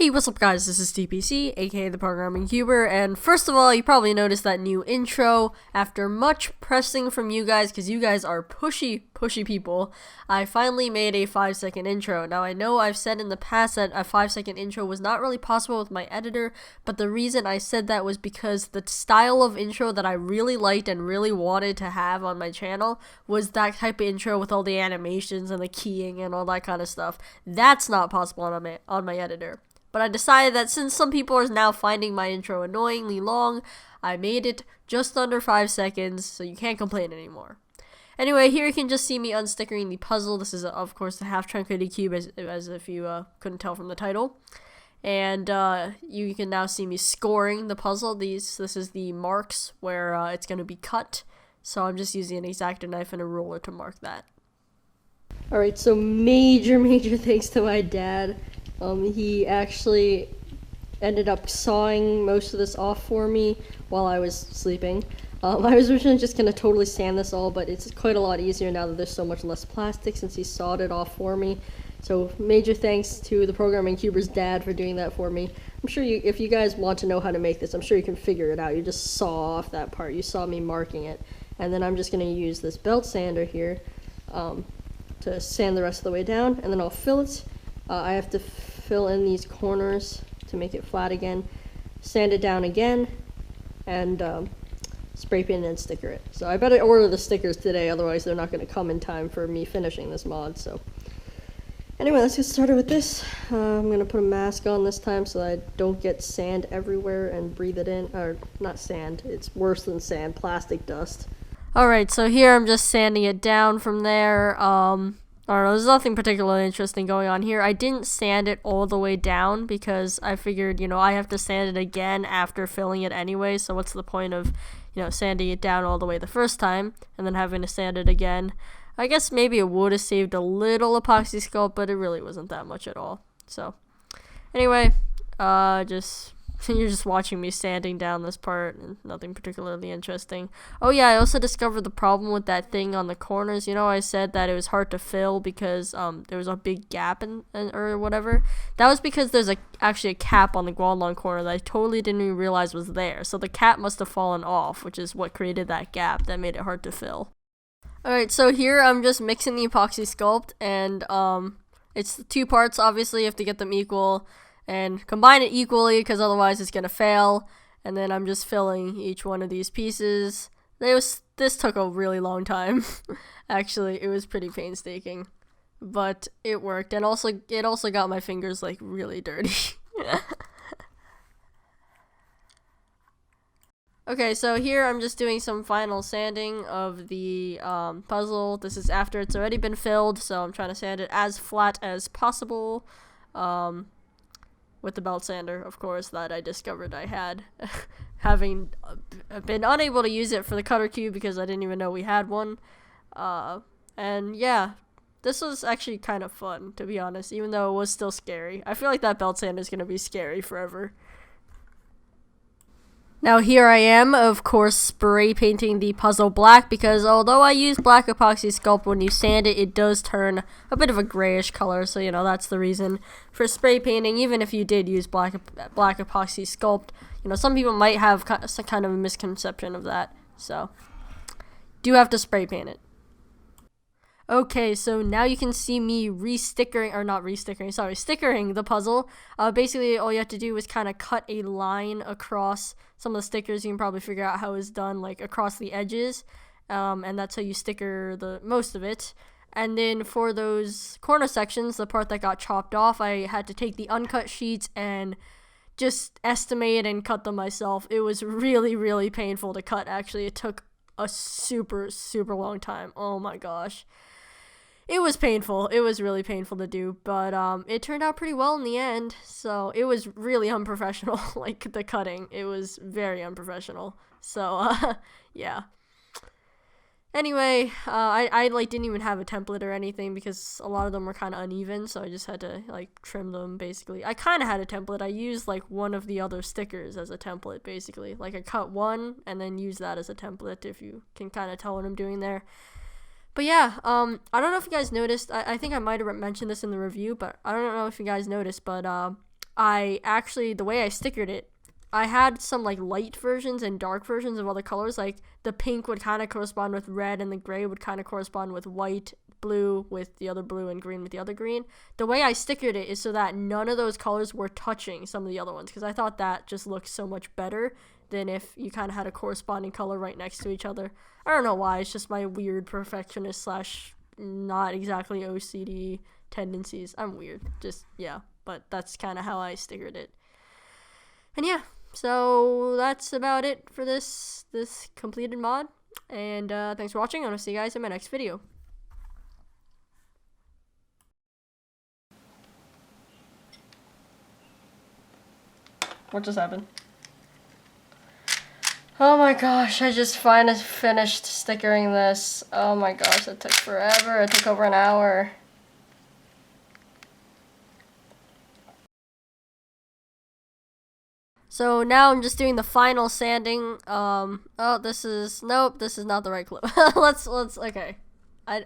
Hey, what's up guys, this is TPC A.K.A TheProgrammingCuber, and first of all, you probably noticed that new intro. After much pressing from you guys, because you guys are pushy people, I finally made a 5-second intro. Now, I know I've said in the past that a 5-second intro was not really possible with my editor, but the reason I said that was because the style of intro that I really liked and really wanted to have on my channel was that type of intro with all the animations and the keying and all that kind of stuff. That's not possible on my editor. But I decided that since some people are now finding my intro annoyingly long, I made it just under 5 seconds, so you can't complain anymore. Anyway, here you can just see me unstickering the puzzle. This is, of course, the half-truncated cube, as if you couldn't tell from the title. And you can now see me scoring the puzzle. This is the marks where it's going to be cut. So I'm just using an X-Acto knife and a ruler to mark that. Alright, so major thanks to my dad. He actually ended up sawing most of this off for me while I was sleeping. I was originally just going to totally sand this all, but it's quite a lot easier now that there's so much less plastic since he sawed it off for me. So major thanks to the ProgrammingCuber's dad for doing that for me. I'm sure if you guys want to know how to make this, I'm sure you can figure it out. You just saw off that part. You saw me marking it. And then I'm just going to use this belt sander here to sand the rest of the way down, and then I'll fill it. I have to fill in these corners to make it flat again, sand it down again, and spray paint and sticker it. So I better order the stickers today, otherwise they're not going to come in time for me finishing this mod. So anyway, let's get started with this. I'm going to put a mask on this time so that I don't get sand everywhere and breathe it in. Or not sand, it's worse than sand, plastic dust. Alright, so here I'm just sanding it down from there. I don't know, there's nothing particularly interesting going on here. I didn't sand it all the way down because I figured, I have to sand it again after filling it anyway, so what's the point of, sanding it down all the way the first time and then having to sand it again? I guess maybe it would have saved a little epoxy sculpt, but it really wasn't that much at all. So, anyway, you're just watching me sanding down this part, and nothing particularly interesting. Oh yeah, I also discovered the problem with that thing on the corners. I said that it was hard to fill because there was a big gap or whatever. That was because there's actually a cap on the Guadalon corner that I totally didn't even realize was there. So the cap must have fallen off, which is what created that gap that made it hard to fill. Alright, so here I'm just mixing the epoxy sculpt, and it's 2 parts. Obviously you have to get them equal and combine it equally, because otherwise it's gonna fail. And then I'm just filling each one of these pieces. This took a really long time. Actually, it was pretty painstaking, but it worked, and it also got my fingers really dirty. Okay, so here I'm just doing some final sanding of the puzzle. This is after it's already been filled, so I'm trying to sand it as flat as possible. With the belt sander, of course, that I discovered I had, having been unable to use it for the cutter cube because I didn't even know we had one. And yeah, this was actually kind of fun, to be honest, even though it was still scary. I feel like that belt sander is going to be scary forever. Now here I am, of course, spray painting the puzzle black, because although I use black epoxy sculpt, when you sand it, it does turn a bit of a grayish color, so that's the reason for spray painting. Even if you did use black epoxy sculpt, some people might have some kind of a misconception of that, so do have to spray paint it. Okay, so now you can see me stickering the puzzle. Basically, all you have to do is kind of cut a line across some of the stickers. You can probably figure out how it's done, across the edges, and that's how you sticker the most of it. And then for those corner sections, the part that got chopped off, I had to take the uncut sheets and just estimate and cut them myself. It was really painful to cut, actually. It took a super long time. Oh my gosh. It was painful. It was really painful to do, but it turned out pretty well in the end. So it was really unprofessional, the cutting. It was very unprofessional. So yeah. Anyway, I didn't even have a template or anything because a lot of them were kind of uneven, so I just had to trim them basically. I kind of had a template. I used one of the other stickers as a template basically. I cut one and then use that as a template, if you can kind of tell what I'm doing there. But yeah, I don't know if you guys noticed, I think I might have mentioned this in the review, but I don't know if you guys noticed, but the way I stickered it, I had some like light versions and dark versions of other colors. Like the pink would kind of correspond with red, and the gray would kind of correspond with white, blue with the other blue, and green with the other green. The way I stickered it is so that none of those colors were touching some of the other ones, because I thought that just looked so much better than if you kind of had a corresponding color right next to each other. I don't know why. It's just my weird perfectionist slash not exactly OCD tendencies. I'm weird. Just, yeah. But that's kind of how I stickered it. And yeah. So that's about it for this completed mod, and thanks for watching. I'm gonna see you guys in my next video. What just happened? Oh my gosh, I just finally finished stickering this. Oh my gosh, it took forever. It took over an hour. So now I'm just doing the final sanding. Oh, this is not the right clip. let's okay. I